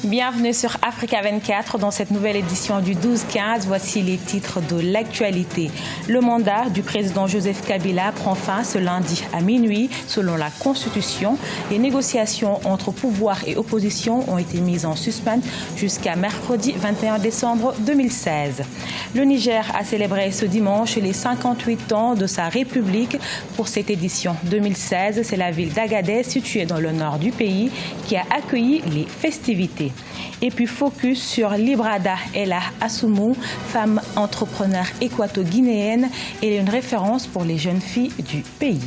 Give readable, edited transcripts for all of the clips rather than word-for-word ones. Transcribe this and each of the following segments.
Bienvenue sur Africa 24 dans cette nouvelle édition du 12-15. Voici les titres de l'actualité. Le mandat du président Joseph Kabila prend fin ce lundi à minuit selon la Constitution. Les négociations entre pouvoir et opposition ont été mises en suspens jusqu'à mercredi 21 décembre 2016. Le Niger a célébré ce dimanche les 58 ans de sa République. Pour cette édition 2016, c'est la ville d'Agadez, située dans le nord du pays, qui a accueilli les festivités. Et puis focus sur Librada Ella Assoumou, femme entrepreneur équato-guinéenne. Elle est une référence pour les jeunes filles du pays.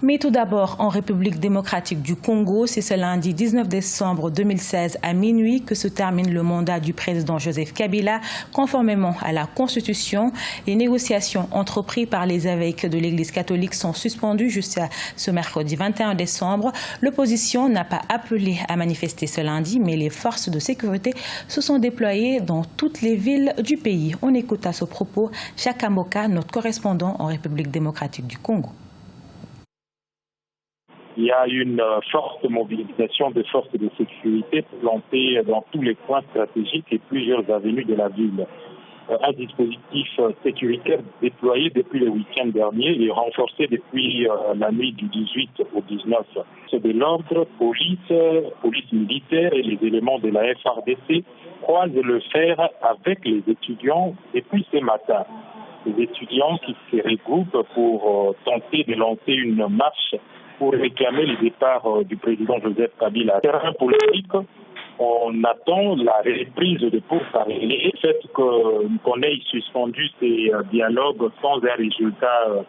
Mais tout d'abord, en République démocratique du Congo, c'est ce lundi 19 décembre 2016 à minuit que se termine le mandat du président Joseph Kabila. Conformément à la Constitution, les négociations entreprises par les évêques de l'Église catholique sont suspendues jusqu'à ce mercredi 21 décembre. L'opposition n'a pas appelé à manifester ce lundi, mais les forces de sécurité se sont déployées dans toutes les villes du pays. On écoute à ce propos Chaka Moka, notre correspondant en République démocratique du Congo. Il y a une forte mobilisation des forces de sécurité plantées dans tous les coins stratégiques et plusieurs avenues de la ville. Un dispositif sécuritaire déployé depuis le week-end dernier et renforcé depuis la nuit du 18 au 19. C'est de l'ordre, police militaire et les éléments de la FARDC croisent le fer avec les étudiants depuis ce matin. Les étudiants qui se regroupent pour tenter de lancer une marche pour réclamer le départ du président Joseph Kabila. Terrain politique, on attend la reprise de pourparlers. Le fait qu'on ait suspendu ces dialogues sans un résultat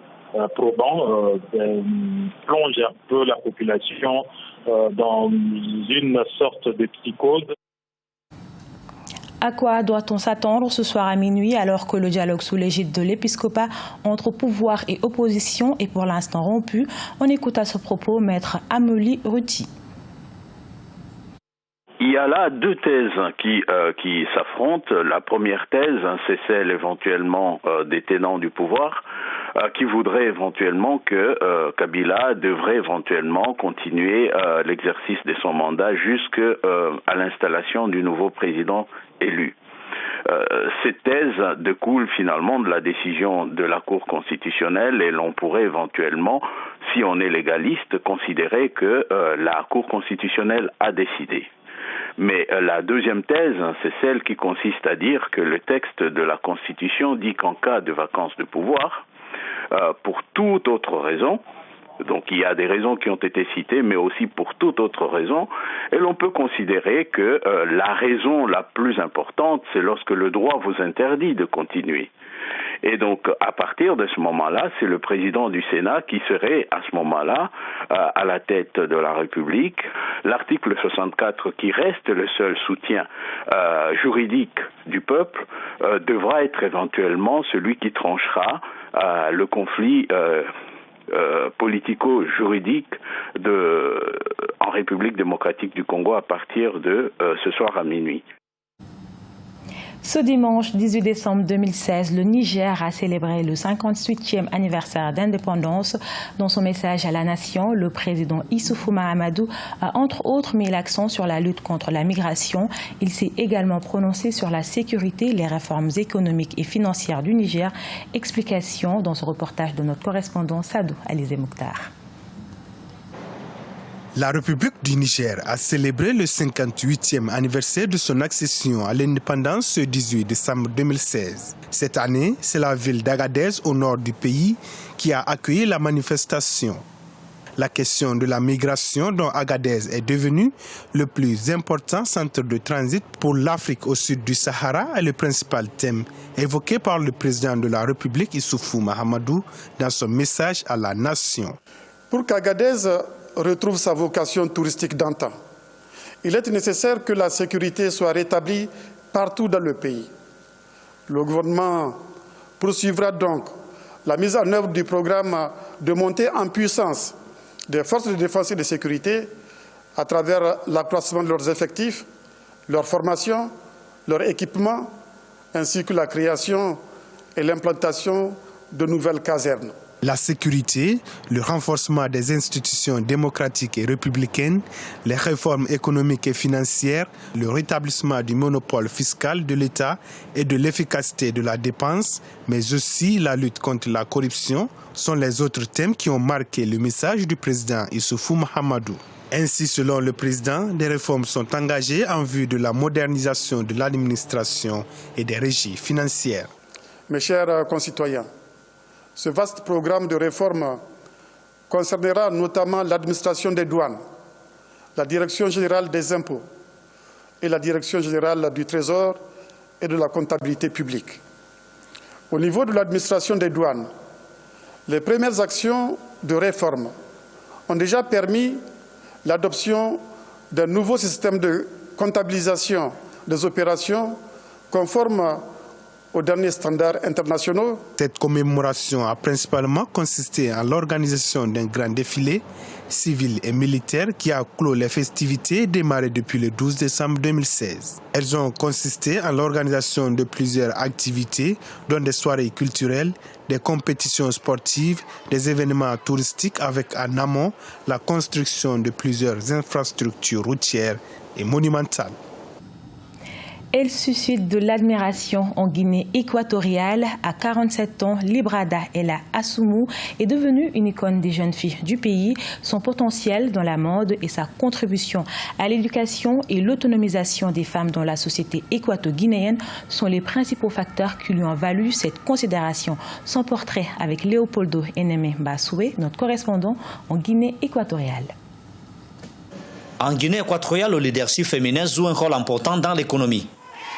probant plonge un peu la population dans une sorte de psychose. À quoi doit-on s'attendre ce soir à minuit alors que le dialogue sous l'égide de l'épiscopat entre pouvoir et opposition est pour l'instant rompu? On écoute à ce propos Maître Amélie Ruti. Il y a là deux thèses qui s'affrontent. La première thèse, c'est celle éventuellement des tenants du pouvoir qui voudraient éventuellement que Kabila devrait éventuellement continuer l'exercice de son mandat jusqu'à l'installation du nouveau président élu. Cette thèse découle finalement de la décision de la Cour constitutionnelle et l'on pourrait éventuellement, si on est légaliste, considérer que la Cour constitutionnelle a décidé. Mais la deuxième thèse, c'est celle qui consiste à dire que le texte de la Constitution dit qu'en cas de vacance de pouvoir, pour toute autre raison, donc il y a des raisons qui ont été citées, mais aussi pour toute autre raison, et l'on peut considérer que la raison la plus importante, c'est lorsque le droit vous interdit de continuer. Et donc, à partir de ce moment-là, c'est le président du Sénat qui serait, à ce moment-là, à la tête de la République. L'article 64, qui reste le seul soutien juridique du peuple, devra être éventuellement celui qui tranchera le conflit politico-juridique en République démocratique du Congo à partir de ce soir à minuit. Ce dimanche 18 décembre 2016, le Niger a célébré le 58e anniversaire d'indépendance. Dans son message à la nation, le président Issoufou Mahamadou a entre autres mis l'accent sur la lutte contre la migration. Il s'est également prononcé sur la sécurité, les réformes économiques et financières du Niger. Explication dans ce reportage de notre correspondant Sadou Alizé Mokhtar. La République du Niger a célébré le 58e anniversaire de son accession à l'indépendance ce 18 décembre 2016. Cette année, c'est la ville d'Agadez au nord du pays qui a accueilli la manifestation. La question de la migration dont Agadez est devenue le plus important centre de transit pour l'Afrique au sud du Sahara est le principal thème évoqué par le président de la République Issoufou Mahamadou dans son message à la nation. Pour qu'Agadez retrouve sa vocation touristique d'antan, il est nécessaire que la sécurité soit rétablie partout dans le pays. Le gouvernement poursuivra donc la mise en œuvre du programme de montée en puissance des forces de défense et de sécurité à travers l'accroissement de leurs effectifs, leur formation, leur équipement, ainsi que la création et l'implantation de nouvelles casernes. La sécurité, le renforcement des institutions démocratiques et républicaines, les réformes économiques et financières, le rétablissement du monopole fiscal de l'État et de l'efficacité de la dépense, mais aussi la lutte contre la corruption, sont les autres thèmes qui ont marqué le message du président Issoufou Mahamadou. Ainsi, selon le président, des réformes sont engagées en vue de la modernisation de l'administration et des régies financières. Mes chers concitoyens, ce vaste programme de réforme concernera notamment l'administration des douanes, la Direction générale des impôts et la Direction générale du Trésor et de la comptabilité publique. Au niveau de l'administration des douanes, les premières actions de réforme ont déjà permis l'adoption d'un nouveau système de comptabilisation des opérations conforme aux derniers standards internationaux. Cette commémoration a principalement consisté en l'organisation d'un grand défilé civil et militaire qui a clos les festivités démarrées depuis le 12 décembre 2016. Elles ont consisté en l'organisation de plusieurs activités, dont des soirées culturelles, des compétitions sportives, des événements touristiques avec en amont la construction de plusieurs infrastructures routières et monumentales. Elle suscite de l'admiration en Guinée équatoriale. À 47 ans, Librada Ella Assoumou est devenue une icône des jeunes filles du pays. Son potentiel dans la mode et sa contribution à l'éducation et l'autonomisation des femmes dans la société équato-guinéenne sont les principaux facteurs qui lui ont valu cette considération. Son portrait avec Léopoldo Eneme Basoué, notre correspondant en Guinée équatoriale. En Guinée équatoriale, le leadership féminin joue un rôle important dans l'économie.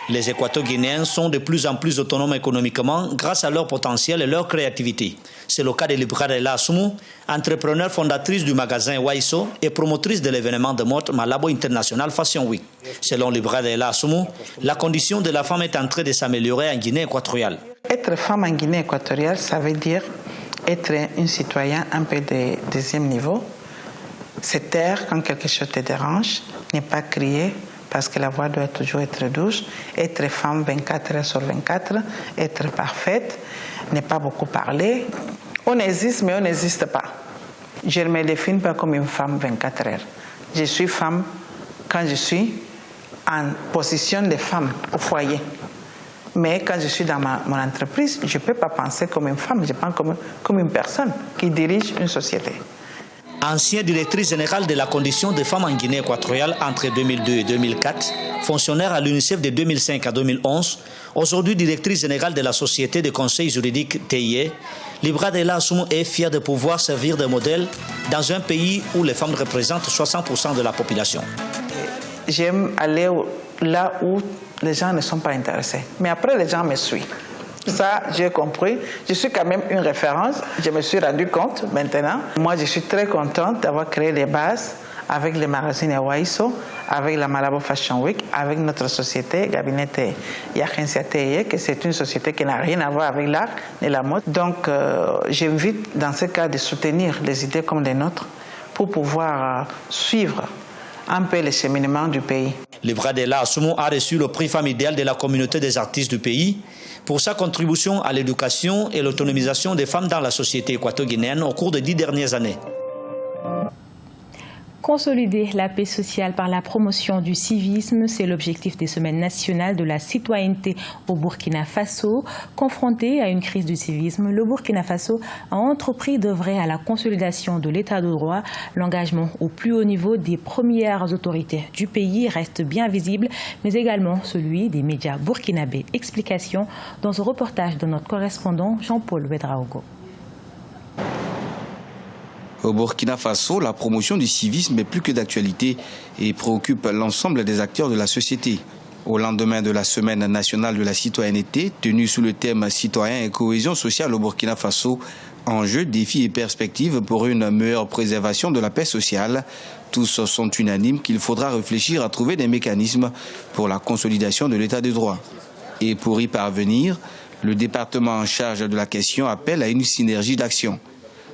Les Équato-Guinéens sont de plus en plus autonomes économiquement grâce à leur potentiel et leur créativité. C'est le cas de Librada Ella Assoumou, entrepreneur fondatrice du magasin Waiso et promotrice de l'événement de mode Malabo International Fashion Week. Selon Librada Ella Assoumou, la condition de la femme est en train de s'améliorer en Guinée équatoriale. Être femme en Guinée équatoriale, ça veut dire être un citoyen un peu de deuxième niveau. Se taire quand quelque chose te dérange, ne pas crier parce que la voix doit toujours être douce, être femme 24 heures sur 24, être parfaite, ne pas beaucoup parler. On existe, mais on n'existe pas. Je ne me définis pas comme une femme 24 heures. Je suis femme quand je suis en position de femme au foyer. Mais quand je suis dans mon entreprise, je ne peux pas penser comme une femme, je pense comme une personne qui dirige une société. Ancienne directrice générale de la condition des femmes en Guinée équatoriale entre 2002 et 2004, fonctionnaire à l'UNICEF de 2005 à 2011, aujourd'hui directrice générale de la société de conseil juridique TIE, Librada Ella Assoumou est fière de pouvoir servir de modèle dans un pays où les femmes représentent 60% de la population. J'aime aller là où les gens ne sont pas intéressés. Mais après, les gens me suivent. Ça, j'ai compris. Je suis quand même une référence. Je me suis rendu compte maintenant. Moi, je suis très contente d'avoir créé les bases avec le magazine Waiso, avec la Malabo Fashion Week, avec notre société, Gabinete et Agencia TIE, que c'est une société qui n'a rien à voir avec l'art et la mode. Donc, j'invite dans ce cas de soutenir des idées comme les nôtres pour pouvoir suivre un peu le cheminement du pays. Librada Ella Assoumou a reçu le prix Femme idéale de la communauté des artistes du pays pour sa contribution à l'éducation et l'autonomisation des femmes dans la société équato-guinéenne au cours des 10 dernières années. Consolider la paix sociale par la promotion du civisme, c'est l'objectif des Semaines nationales de la citoyenneté au Burkina Faso. Confronté à une crise du civisme, le Burkina Faso a entrepris d'œuvrer à la consolidation de l'état de droit. L'engagement au plus haut niveau des premières autorités du pays reste bien visible, mais également celui des médias burkinabés. Explication dans ce reportage de notre correspondant Jean-Paul Ouedraogo. Au Burkina Faso, la promotion du civisme est plus que d'actualité et préoccupe l'ensemble des acteurs de la société. Au lendemain de la Semaine nationale de la citoyenneté, tenue sous le thème « Citoyens et cohésion sociale au Burkina Faso », enjeux, défis et perspectives pour une meilleure préservation de la paix sociale, tous sont unanimes qu'il faudra réfléchir à trouver des mécanismes pour la consolidation de l'état de droit. Et pour y parvenir, le département en charge de la question appelle à une synergie d'action.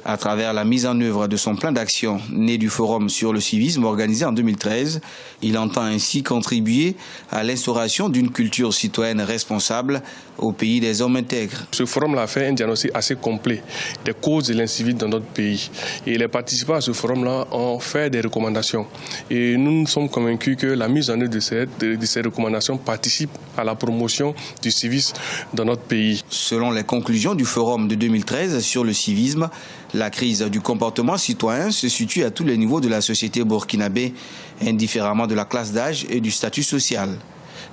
À travers la mise en œuvre de son plan d'action né du Forum sur le civisme organisé en 2013, il entend ainsi contribuer à l'instauration d'une culture citoyenne responsable au pays des hommes intègres. Ce forum-là a fait un diagnostic assez complet des causes de l'incivisme dans notre pays. Et les participants à ce forum-là ont fait des recommandations. Et nous sommes convaincus que la mise en œuvre de ces recommandations participe à la promotion du civisme dans notre pays. Selon les conclusions du Forum de 2013 sur le civisme, la crise du comportement citoyen se situe à tous les niveaux de la société burkinabé, indifféremment de la classe d'âge et du statut social.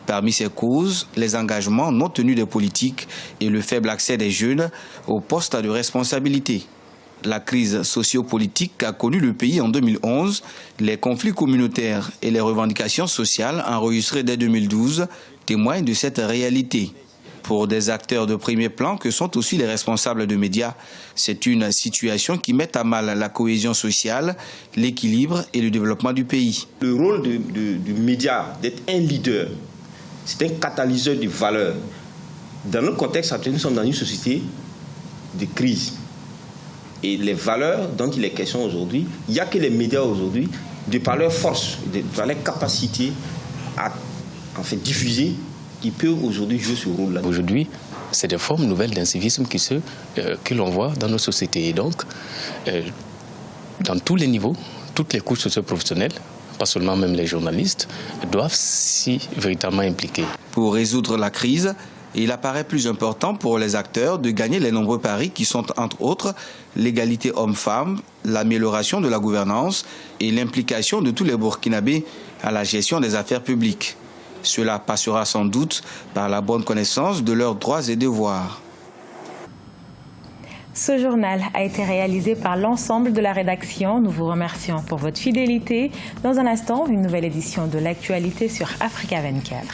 Parmi ces causes, les engagements non tenus des politiques et le faible accès des jeunes aux postes de responsabilité. La crise sociopolitique qu'a connue le pays en 2011, les conflits communautaires et les revendications sociales enregistrées dès 2012 témoignent de cette réalité. Pour des acteurs de premier plan que sont aussi les responsables de médias, c'est une situation qui met à mal la cohésion sociale, l'équilibre et le développement du pays. Le rôle du média, d'être un leader, c'est un catalyseur de valeurs. Dans notre contexte actuel, nous sommes dans une société de crise. Et les valeurs dont il est question aujourd'hui, il n'y a que les médias aujourd'hui, de par leur force, de par leur capacité à diffuser, qui peut aujourd'hui jouer ce rôle-là. Aujourd'hui, c'est des formes nouvelles d'incivisme que l'on voit dans nos sociétés. Et donc, dans tous les niveaux, toutes les couches socio-professionnelles, pas seulement même les journalistes, doivent s'y véritablement impliquer. Pour résoudre la crise, il apparaît plus important pour les acteurs de gagner les nombreux paris qui sont, entre autres, l'égalité homme-femme, l'amélioration de la gouvernance et l'implication de tous les Burkinabés à la gestion des affaires publiques. Cela passera sans doute par la bonne connaissance de leurs droits et devoirs. Ce journal a été réalisé par l'ensemble de la rédaction. Nous vous remercions pour votre fidélité. Dans un instant, une nouvelle édition de l'actualité sur Africa 24.